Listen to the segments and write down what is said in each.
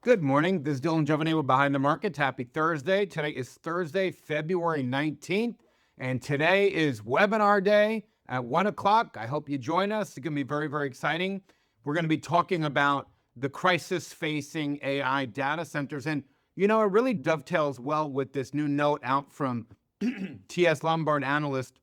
Good morning. This is Dylan Jovine with Behind the Markets. Happy Thursday. Today is Thursday, February 19th, and today is webinar day at 1 o'clock. I hope you join us. It's going to be very, very exciting. We're going to be talking about the crisis facing AI data centers. And, it really dovetails well with this new note out from TS Lombard analyst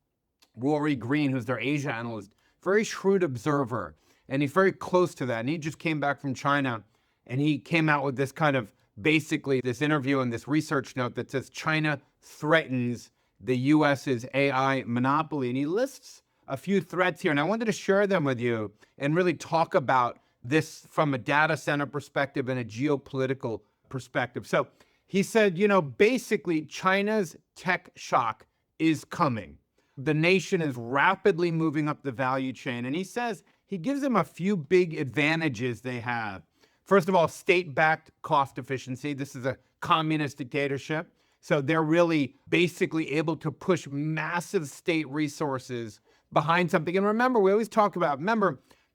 Rory Green, who's their Asia analyst, very shrewd observer. And he's very close to that. And he just came back from China. And he came out with this kind of basically this interview and this research note that says China threatens the US's AI monopoly. And he lists a few threats here. And I wanted to share them with you and really talk about this from a data center perspective and a geopolitical perspective. So he said, basically China's tech shock is coming. The nation is rapidly moving up the value chain. And he says, he gives them a few big advantages they have. First of all, state-backed cost efficiency. This is a communist dictatorship. So they're really basically able to push massive state resources behind something. And remember, we always talk about,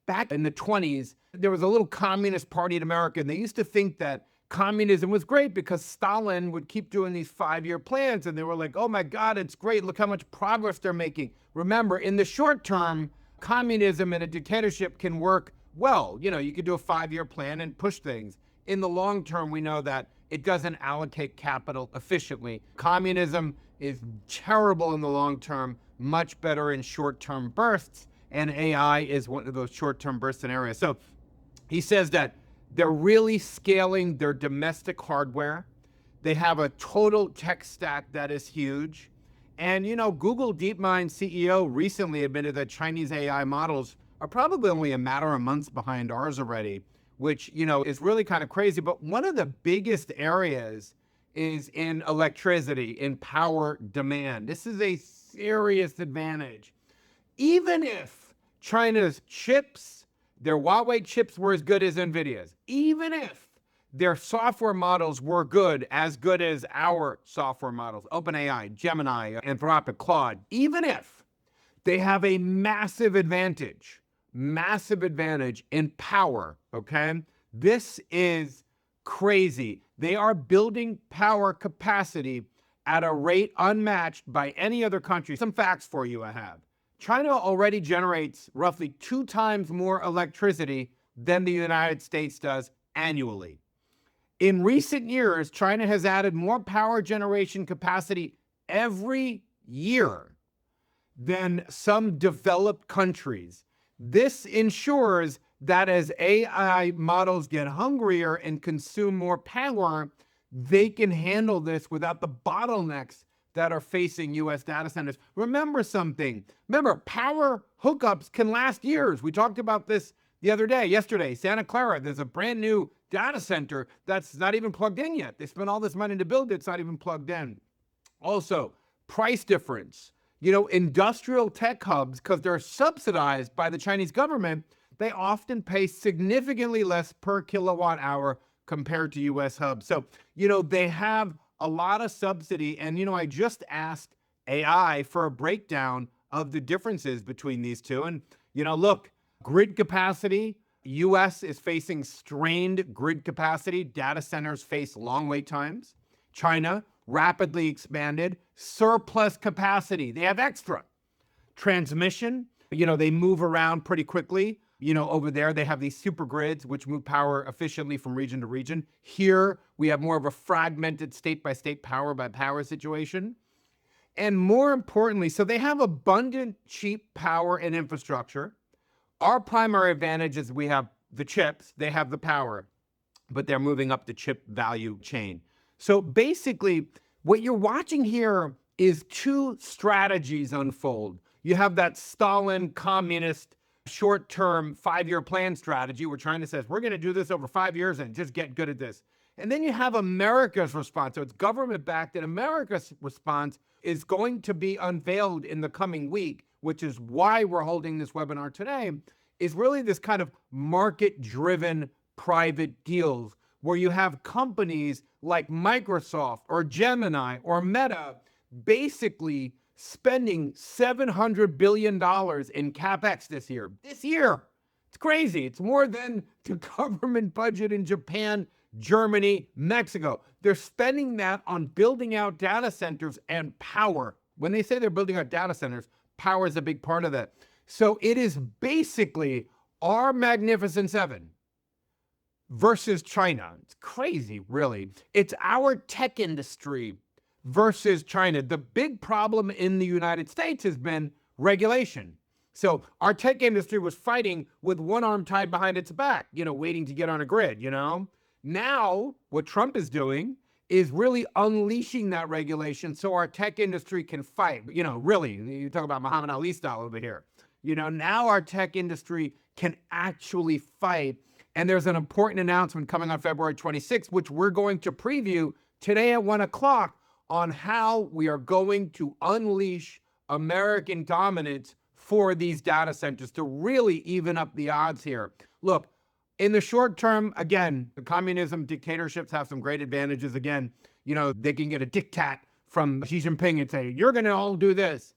back in the 20s, there was a little communist party in America, and they used to think that communism was great because Stalin would keep doing these 5-year plans. And they were like, oh my God, it's great. Look how much progress they're making. Remember, in the short term, communism and a dictatorship can work well. You could do a 5-year plan and push things. In the long term, we know that it doesn't allocate capital efficiently. Communism is terrible in the long term, much better in short-term bursts, and AI is one of those short-term burst scenarios. So he says that they're really scaling their domestic hardware. They have a total tech stack that is huge. And, Google DeepMind CEO recently admitted that Chinese AI models are probably only a matter of months behind ours already, which, is really kind of crazy. But one of the biggest areas is in electricity, in power demand. This is a serious advantage. Even if China's chips, their Huawei chips were as good as NVIDIA's, even if their software models were as good as our software models, OpenAI, Gemini, Anthropic, Claude, even if they have a massive advantage in power, okay? This is crazy. They are building power capacity at a rate unmatched by any other country. Some facts for you I have. China already generates roughly 2 times more electricity than the United States does annually. In recent years, China has added more power generation capacity every year than some developed countries. This ensures that as AI models get hungrier and consume more power, they can handle this without the bottlenecks that are facing US data centers. Remember something. Power hookups can last years. We talked about this yesterday, Santa Clara. There's a brand new data center that's not even plugged in yet. They spent all this money to build it. It's not even plugged in. Also, price difference. Industrial tech hubs, because they're subsidized by the Chinese government, they often pay significantly less per kilowatt hour compared to US hubs. So, they have a lot of subsidy. And, I just asked AI for a breakdown of the differences between these two. And, look, grid capacity, US is facing strained grid capacity. Data centers face long wait times. China, rapidly expanded, surplus capacity. They have extra. Transmission, they move around pretty quickly. Over there, they have these super grids, which move power efficiently from region to region. Here, we have more of a fragmented state-by-state, power-by-power situation. And more importantly, so they have abundant, cheap power and infrastructure. Our primary advantage is we have the chips, they have the power, but they're moving up the chip value chain. So basically, what you're watching here is 2 strategies unfold. You have that Stalin communist short-term 5-year plan strategy where China says, we're going to do this over 5 years and just get good at this. And then you have America's response. So it's government-backed, and America's response is going to be unveiled in the coming week, which is why we're holding this webinar today, is really this kind of market-driven private deals where you have companies like Microsoft or Gemini or Meta basically spending $700 billion in CapEx this year. It's crazy. It's more than the government budget in Japan Germany, Mexico. They're spending that on building out data centers and power. When they say they're building out data centers, power is a big part of that. So it is basically our Magnificent Seven versus China. It's crazy, really. It's our tech industry versus China. The big problem in the United States has been regulation. So our tech industry was fighting with one arm tied behind its back, waiting to get on a grid, Now, what Trump is doing is really unleashing that regulation so our tech industry can fight. Really, you talk about Muhammad Ali style over here. Now our tech industry can actually fight. And there's an important announcement coming on February 26th, which we're going to preview today at 1 o'clock on how we are going to unleash American dominance for these data centers to really even up the odds here. Look, in the short term, again, the communism dictatorships have some great advantages. Again, they can get a diktat from Xi Jinping and say, you're going to all do this.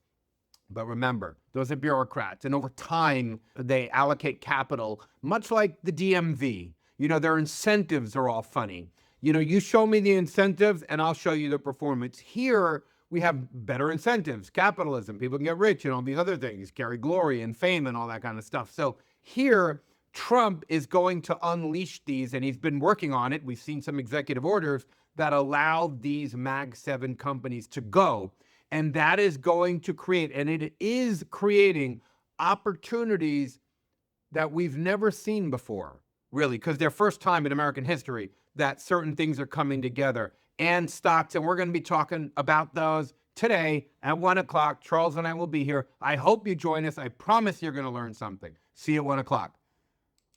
But remember, those are bureaucrats. And over time, they allocate capital, much like the DMV. Their incentives are all funny. You show me the incentives and I'll show you the performance. Here, we have better incentives, capitalism, people can get rich and all these other things, carry glory and fame and all that kind of stuff. So here, Trump is going to unleash these, and he's been working on it. We've seen some executive orders that allow these Mag 7 companies to go. And that is going to create, and it is creating opportunities that we've never seen before, really, because they're first time in American history that certain things are coming together. And stocks, and we're going to be talking about those today at 1 o'clock. Charles and I will be here. I hope you join us. I promise you're going to learn something. See you at 1 o'clock.